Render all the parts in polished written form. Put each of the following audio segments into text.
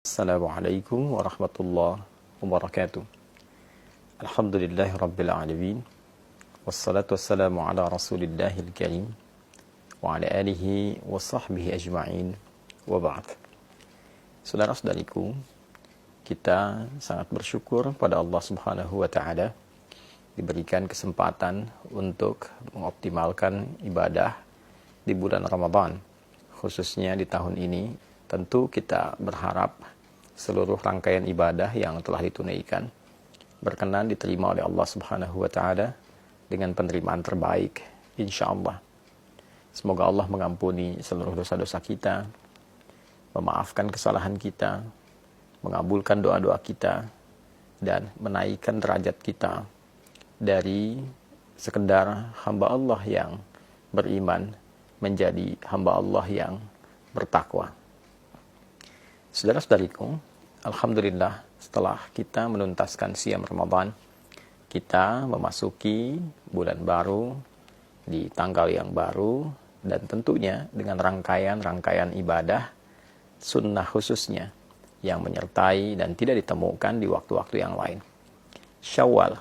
Assalamualaikum warahmatullahi wabarakatuh. Alhamdulillahi rabbil alamin. Wassalatu wassalamu ala rasulillahil karim wa ala alihi wa sahbihi ajma'in wa ba'd. Saudara-saudariku, kita sangat bersyukur pada Allah Subhanahu wa ta'ala diberikan kesempatan untuk mengoptimalkan ibadah di bulan Ramadan, khususnya di tahun ini. Tentu kita berharap seluruh rangkaian ibadah yang telah ditunaikan berkenan diterima oleh Allah Subhanahu wa ta'ala dengan penerimaan terbaik, insyaallah. Semoga Allah mengampuni seluruh dosa-dosa kita, memaafkan kesalahan kita, mengabulkan doa-doa kita, dan menaikkan derajat kita dari sekedar hamba Allah yang beriman menjadi hamba Allah yang bertakwa. Saudara-saudariku, alhamdulillah setelah kita menuntaskan siam Ramadan, kita memasuki bulan baru di tanggal yang baru dan tentunya dengan rangkaian-rangkaian ibadah sunnah khususnya yang menyertai dan tidak ditemukan di waktu-waktu yang lain. Syawal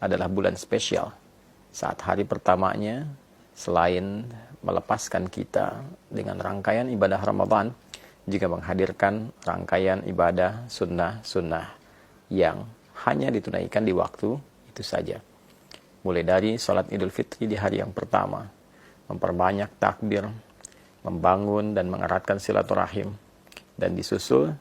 adalah bulan spesial saat hari pertamanya selain melepaskan kita dengan rangkaian ibadah Ramadan, juga menghadirkan rangkaian ibadah sunnah-sunnah yang hanya ditunaikan di waktu itu saja. Mulai dari sholat Idul Fitri di hari yang pertama, memperbanyak takbir, membangun dan mengeratkan silaturahim, dan disusul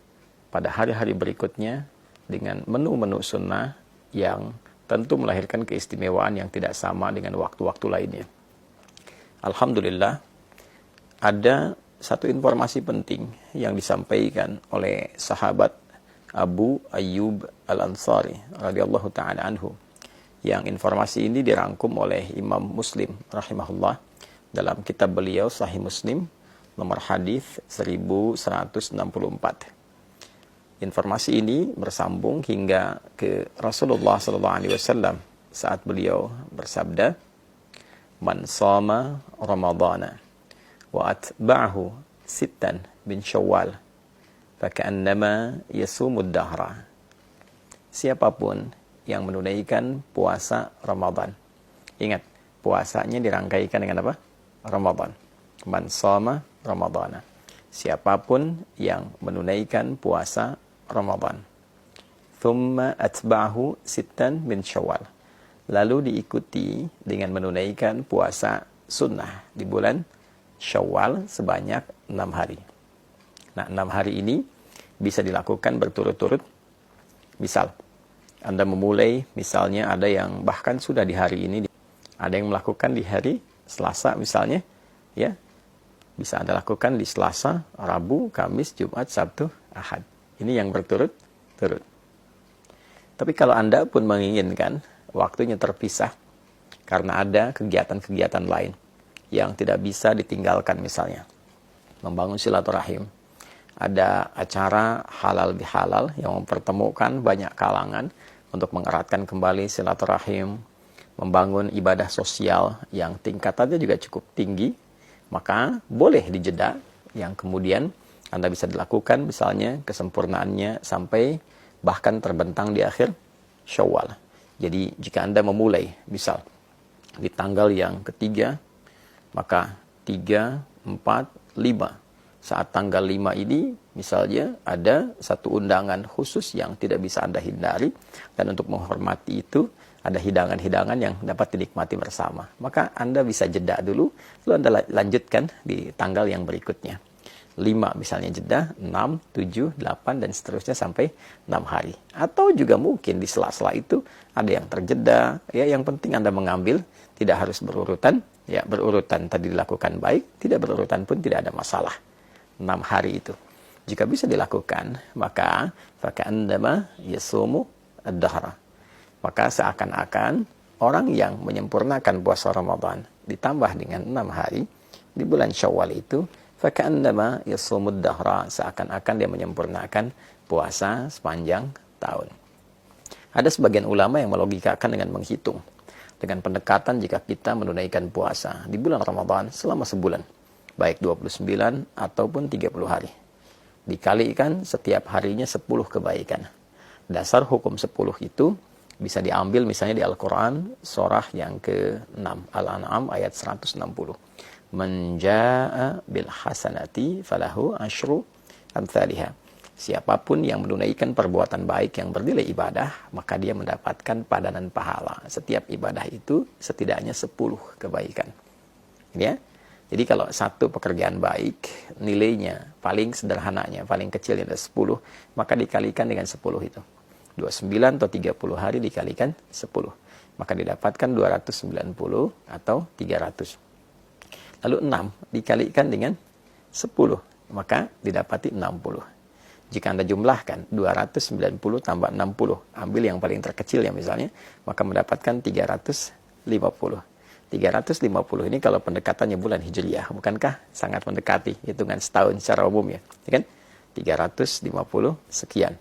pada hari-hari berikutnya dengan menu-menu sunnah yang tentu melahirkan keistimewaan yang tidak sama dengan waktu-waktu lainnya. Alhamdulillah, ada satu informasi penting yang disampaikan oleh sahabat Abu Ayyub Al-Ansari radhiyallahu ta'ala anhu, yang informasi ini dirangkum oleh Imam Muslim rahimahullah dalam kitab beliau Sahih Muslim nomor hadis 1164. Informasi ini bersambung hingga ke Rasulullah SAW saat beliau bersabda, "Man shama Ramadana wa atba'ahu sittan bin Syawal faka'annama yasumud dahra." Siapapun yang menunaikan puasa Ramadan. Ingat, puasanya dirangkaikan dengan apa? Ramadan. Man shama Ramadana. Siapapun yang menunaikan puasa Ramadan. Thumma atba'ahu sittan bin Syawal. Lalu diikuti dengan menunaikan puasa sunnah di bulan Syawal sebanyak 6 hari. Nah, 6 hari ini bisa dilakukan berturut-turut. Misal, Anda memulai, misalnya ada yang bahkan sudah di hari ini, ada yang melakukan di hari Selasa misalnya, ya. Bisa Anda lakukan di Selasa, Rabu, Kamis, Jumat, Sabtu, Ahad. Ini yang berturut-turut. Tapi kalau Anda pun menginginkan waktunya terpisah karena ada kegiatan-kegiatan lain yang tidak bisa ditinggalkan, misalnya membangun silaturahim, ada acara halal bihalal yang mempertemukan banyak kalangan untuk mengeratkan kembali silaturahim, membangun ibadah sosial yang tingkatannya juga cukup tinggi, maka boleh dijeda yang kemudian Anda bisa dilakukan, misalnya kesempurnaannya sampai bahkan terbentang di akhir Syawal. Jadi jika Anda memulai misal di tanggal yang ketiga, maka 3, 4, 5. Saat tanggal 5 ini, misalnya ada satu undangan khusus yang tidak bisa Anda hindari, dan untuk menghormati itu, ada hidangan-hidangan yang dapat dinikmati bersama. Maka Anda bisa jeda dulu, lalu Anda lanjutkan di tanggal yang berikutnya. 5 misalnya jeda, 6, 7, 8, dan seterusnya sampai 6 hari. Atau juga mungkin di sela-sela itu ada yang terjeda, ya yang penting Anda mengambil, tidak harus berurutan, ya berurutan tadi dilakukan baik, tidak berurutan pun tidak ada masalah. 6 hari itu. Jika bisa dilakukan, maka faka'annama yasumu ad-dahra. Maka seakan-akan orang yang menyempurnakan puasa Ramadan ditambah dengan 6 hari di bulan Syawal itu, faka'annama yasumud dahra, seakan-akan dia menyempurnakan puasa sepanjang tahun. Ada sebagian ulama yang melogikakan dengan menghitung dengan pendekatan jika kita menunaikan puasa di bulan Ramadan selama sebulan, baik 29 ataupun 30 hari. dikalikan setiap harinya 10 kebaikan. Dasar hukum 10 itu bisa diambil misalnya di Al-Quran surah yang ke-6 Al-An'am ayat 160. Man jaa'a bil hasanati falahu asyru amsalihha. Siapapun yang menunaikan perbuatan baik yang bernilai ibadah, maka dia mendapatkan padanan pahala. Setiap ibadah itu setidaknya 10 kebaikan. Ya. Jadi kalau satu pekerjaan baik, nilainya paling sederhananya, paling kecilnya ada 10, maka dikalikan dengan 10 itu. 29 atau 30 hari dikalikan 10. Maka didapatkan 290 atau 300. Lalu 6 dikalikan dengan 10, maka didapati 60. Jika Anda jumlahkan 290 tambah 60, ambil yang paling terkecil ya misalnya, maka mendapatkan 350. 350 ini kalau pendekatannya bulan Hijriyah, bukankah sangat mendekati hitungan setahun secara umum ya? Ya kan? 350 sekian.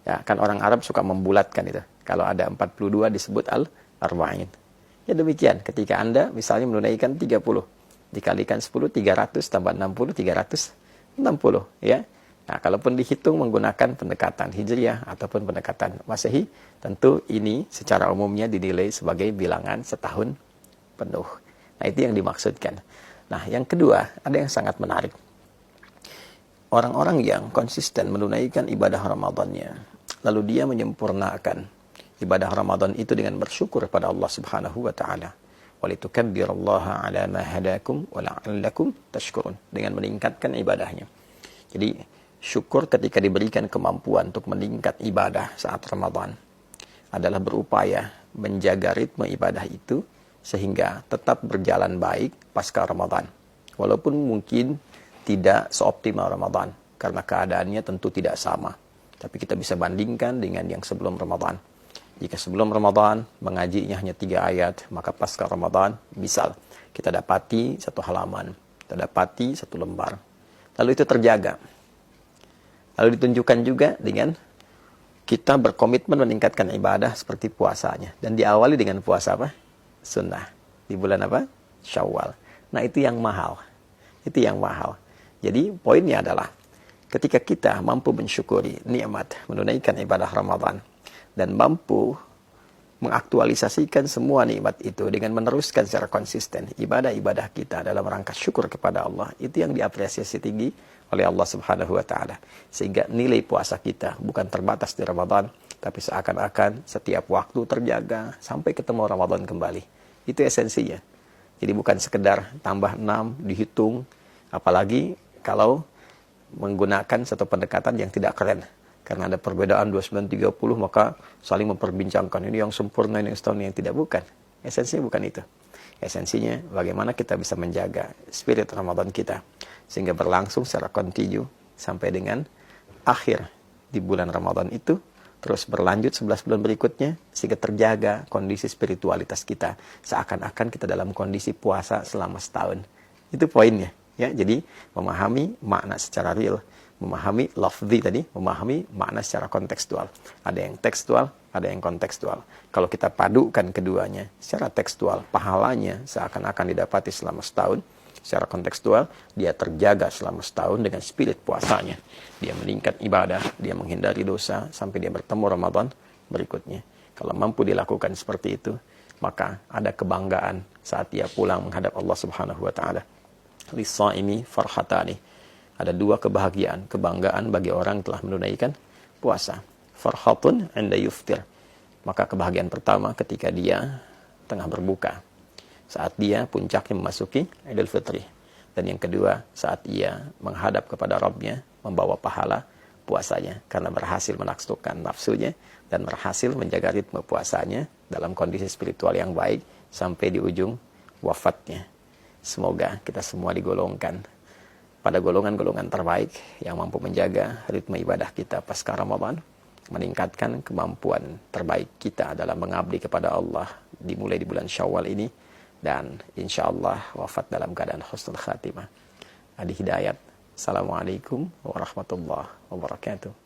Ya, kan orang Arab suka membulatkan itu. Kalau ada 42 disebut al-arba'in. Ya demikian, ketika Anda misalnya menunaikan 30, dikalikan 10, 300 tambah 60, 360 ya. Nah, kalaupun dihitung menggunakan pendekatan Hijriyah ataupun pendekatan Masehi, tentu ini secara umumnya dinilai sebagai bilangan setahun penuh. Nah, itu yang dimaksudkan. Nah, yang kedua, ada yang sangat menarik. Orang-orang yang konsisten menunaikan ibadah Ramadannya, lalu dia menyempurnakan ibadah Ramadan itu dengan bersyukur kepada Allah Subhanahu wa taala. Walitukabbirallaha ala ma hadakum wa la'allakum tashkurun, dengan meningkatkan ibadahnya. Jadi syukur ketika diberikan kemampuan untuk meningkat ibadah saat Ramadan adalah berupaya menjaga ritme ibadah itu sehingga tetap berjalan baik pasca Ramadan. Walaupun mungkin tidak seoptimal Ramadan karena keadaannya tentu tidak sama. Tapi kita bisa bandingkan dengan yang sebelum Ramadan. Jika sebelum Ramadan mengajinya hanya 3 ayat, maka pasca Ramadan misal kita dapati 1 halaman, kita dapati 1 lembar. Lalu itu terjaga. Lalu ditunjukkan juga dengan kita berkomitmen meningkatkan ibadah seperti puasanya. Dan diawali dengan puasa apa? Sunnah. Di bulan apa? Syawal. Nah, itu yang mahal. Itu yang mahal. Jadi poinnya adalah ketika kita mampu mensyukuri nikmat menunaikan ibadah Ramadan dan mampu mengaktualisasikan semua nikmat itu dengan meneruskan secara konsisten ibadah-ibadah kita dalam rangka syukur kepada Allah, itu yang diapresiasi tinggi oleh Allah Subhanahu wa taala. Sehingga nilai puasa kita bukan terbatas di Ramadan, tapi seakan-akan setiap waktu terjaga sampai ketemu Ramadan kembali. Itu esensinya. Jadi bukan sekedar tambah 6 dihitung, apalagi kalau menggunakan satu pendekatan yang tidak keren. Karena ada perbedaan 29-30, maka saling memperbincangkan ini yang sempurna, ini yang setahun, yang tidak. Bukan. Esensinya bukan itu. Esensinya bagaimana kita bisa menjaga spirit Ramadan kita sehingga berlangsung secara kontinu sampai dengan akhir di bulan Ramadan itu, terus berlanjut 11 bulan berikutnya sehingga terjaga kondisi spiritualitas kita seakan-akan kita dalam kondisi puasa selama setahun. Itu poinnya ya. Jadi memahami makna secara real, memahami lafzi tadi, memahami makna secara kontekstual. Ada yang tekstual, ada yang kontekstual. Kalau kita padukan keduanya secara tekstual, pahalanya seakan-akan didapati selama setahun. Secara kontekstual, dia terjaga selama setahun dengan spirit puasanya. Dia meningkat ibadah, dia menghindari dosa, sampai dia bertemu Ramadan berikutnya. Kalau mampu dilakukan seperti itu, maka ada kebanggaan saat dia pulang menghadap Allah Subhanahu wa taala. Lis-shaimi farhatani. Ada 2 kebahagiaan, kebanggaan bagi orang yang telah menunaikan puasa. Farhatun 'inda yuftir. Maka kebahagiaan pertama ketika dia tengah berbuka, saat dia puncaknya memasuki Idul Fitri. Dan yang kedua, saat ia menghadap kepada Rabb-nya, membawa pahala puasanya karena berhasil menaklukkan nafsunya dan berhasil menjaga ritme puasanya dalam kondisi spiritual yang baik sampai di ujung wafatnya. Semoga kita semua digolongkan pada golongan-golongan terbaik yang mampu menjaga ritme ibadah kita pasca Ramadan, meningkatkan kemampuan terbaik kita dalam mengabdi kepada Allah dimulai di bulan Syawal ini, dan insyaallah wafat dalam keadaan husnul khatimah. Adi Hidayat. Assalamualaikum warahmatullahi wabarakatuh.